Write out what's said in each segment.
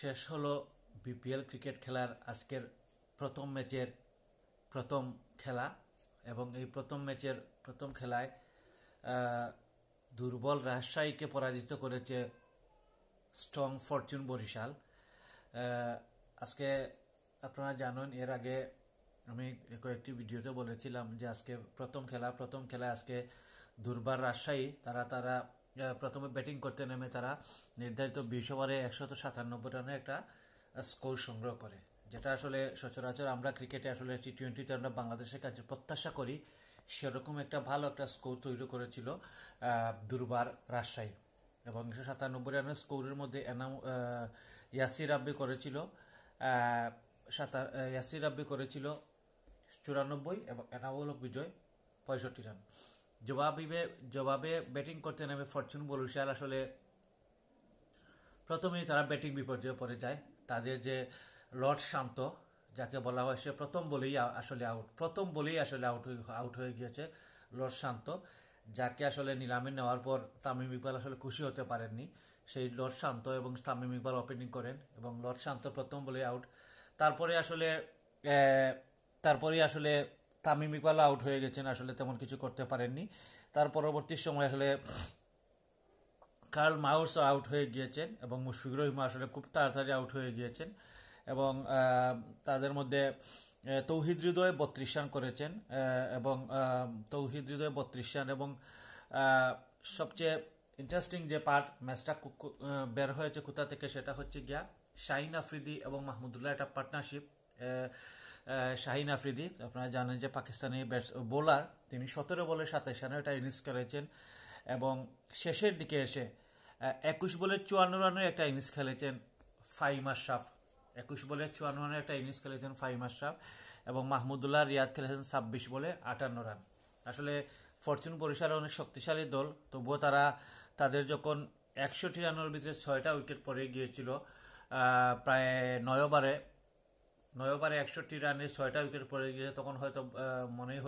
শেষ হলো BPL cricket খেলার আজকের প্রথম ম্যাচের প্রথম খেলা এবং এই প্রথম ম্যাচের প্রথম খেলায় দুর্বল রাজশাহীকে পরাজিত করেছে স্ট্রং ফরচুন বরিশাল। আজকে আপনারা জানেন, এর আগে আমি কয়েকটি ভিডিওতে বলেছিলাম যে আজকে প্রথম খেলায় আজকে দুর্বার রাজশাহী তারা প্রথমে ব্যাটিং করতে নেমে তারা নির্ধারিত 20 ওভারে 197 রানের একটা স্কোর সংগ্রহ করে, যেটা আসলে সচরাচর আমরা ক্রিকেটে আসলে টি-20তে আমরা বাংলাদেশের কাছে প্রত্যাশা করি। সেরকম একটা ভালো একটা স্কোর তৈরি করেছিল দুর্বার রাজশাহী এবং 197 রানের স্কোরের মধ্যে ইয়াসির রাব্বি করেছিল 94 এবং এনামুল হক বিজয় 65 রান। জবাবে ব্যাটিং করতে নেমে ফরচুন বরিশাল আসলে প্রথমেই তারা ব্যাটিং বিপর্যয়ে পড়ে যায়। তাদের যে লর্ড শান্ত, যাকে বলা হয়, সে প্রথম বলেই আসলে আউট হয়ে গিয়েছে লর্ড শান্ত, যাকে আসলে নিলামে নেওয়ার পর তামিম ইকবাল আসলে খুশি হতে পারেননি। সেই লর্ড শান্ত এবং তামিম ইকবাল ওপেনিং করেন এবং লর্ড শান্ত প্রথম বলেই আউট। তারপরে আসলে তামিম ইকবাল আউট হয়ে গেছেন, আসলে তেমন কিছু করতে পারেননি। তার পরবর্তী সময় আসলে কার্ল মাউস আউট হয়ে গিয়েছেন এবং মুশফিকুর রহিম আসলে খুব তাড়াতাড়ি আউট হয়ে গিয়েছেন এবং তাদের মধ্যে তৌহিদ হৃদয় 32 রান করেছেন এবং সবচেয়ে ইন্টারেস্টিং যে ম্যাচটা বের হয়েছে কোথা থেকে, সেটা হচ্ছে গিয়া শাহিন আফ্রিদি এবং মাহমুদুল্লাহ একটা পার্টনারশিপ। শাহিন আফ্রিদি আপনারা জানেন যে পাকিস্তানি বোলার, তিনি 17 বলে 27 রানের একটা ইনিংস খেলেছেন এবং শেষের দিকে এসে 21 বলে 54 রানের একটা ইনিংস খেলেছেন ফাহিম আশরাফ এবং মাহমুদুল্লাহ রিয়াদ খেলেছেন 26 বলে 58 রান। আসলে ফরচুন বরিশাল অনেক শক্তিশালী দল, তবুও তাদের যখন 61 রানের ভিতরে 6টা উইকেট পড়ে গিয়েছিল, প্রায় 9 ওভারে 61 রানে 6টা উইকেট পড়ে গিয়েছে, তখন হয়তো মনেই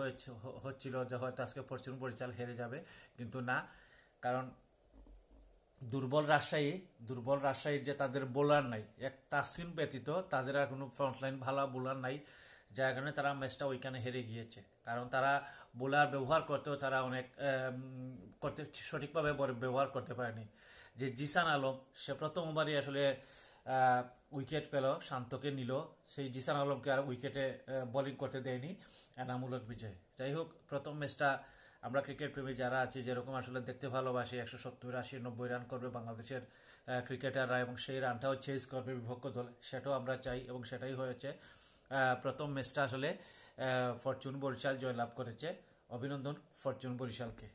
হচ্ছিল যে হয়তো আজকে ফরচুন বরিশাল হেরে যাবে, কিন্তু না। কারণ দুর্বল রাজশাহীর যে তাদের বোলার নাই, এক তাসকিন ব্যতীত তাদের আর কোনো ফ্রন্টলাইন ভালো বোলার নাই, যার কারণে তারা ম্যাচটা ওইখানে হেরে গিয়েছে। কারণ তারা বোলার ব্যবহার করতেও তারা অনেক সঠিকভাবে ব্যবহার করতে পারেনি। যে জিসান আলম, সে প্রথম ওভারই আসলে উইকেট পেল, শান্তকে নিল, সেই জিসান আলমকে আর উইকেটে বোলিং করতে দেয়নি এনামুল হক বিজয়। যাই হোক, প্রথম ম্যাচটা আমরা ক্রিকেট প্রেমী যারা আছি, যেরকম আসলে দেখতে ভালোবাসি, 170, 80, 90 রান করবে বাংলাদেশের ক্রিকেটাররা এবং সেই রানটাও চেজ করবে বিপক্ষ দল, সেটাও আমরা চাই এবং সেটাই হয়েছে। প্রথম ম্যাচটা আসলে ফরচুন বরিশাল জয়লাভ করেছে। অভিনন্দন ফরচুন বরিশালকে।